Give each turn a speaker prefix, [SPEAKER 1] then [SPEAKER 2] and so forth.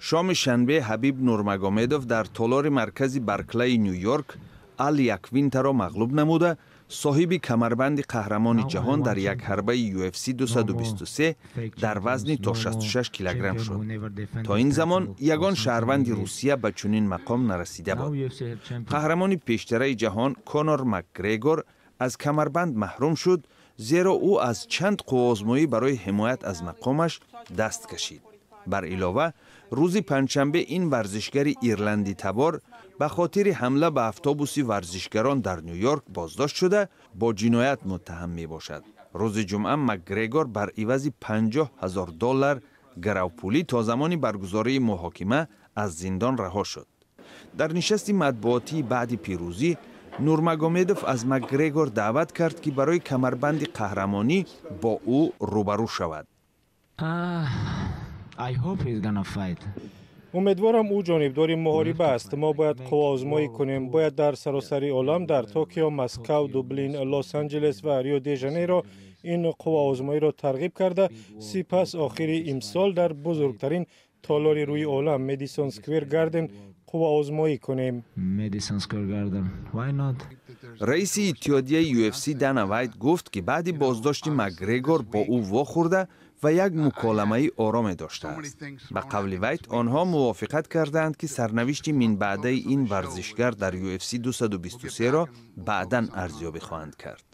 [SPEAKER 1] شام شنبه حبیب نورمگامدوف در تالار مرکزی برکلی نیویورک الیکوینتا را مغلوب نموده صاحب کمربند قهرمان جهان در یک حربه UFC 223 در وزن تا 66 کیلوگرم شد. تا این زمان یگان شهروند روسیه به چنین مقام نرسیده بود. قهرمان پیشتر جهان کونور مکگریگور از کمربند محروم شد زیرا او از چند قوآزمایی برای حمایت از مقامش دست کشید. بر علاوه روز پنجشنبه این ورزشگر ایرلندی تبار به خاطر حمله به اتوبوس ورزشگران در نیویورک بازداشت شده با جنایت متهم می باشد. روز جمعه مکگریگور بر عوض $50,000 گروپولی تا زمان برگزاری محاکمه از زندان رها شد. در نشست مطبوعاتی بعد پیروزی نورمگامدوف از مکگریگور دعوت کرد که برای کمربند قهرمانی با او روبرو شود.
[SPEAKER 2] امیدوارم او جانبدار محاربه است. ما باید قوآزمایی کنیم. باید در سراسر عالم در توکیو، مسکو، دوبلین، لس آنجلس و ریو دی ژانیرو این قوآزمایی را ترغیب کرده سپس آخر امسال در بزرگترین تالار روی عالم مدیسون اسکوئر گاردن قوآزمایی کنیم.
[SPEAKER 1] رئیس اتحادیه UFC دانا وایت گفت که بعد بازداشت مکگریگور با او واخورده و یک مکالمه آرام داشته است. به قول وایت آنها موافقت کردند که سرنوشت من بعده این ورزشگر در UFC 223 را بعداً ارزیابی خواهند کرد.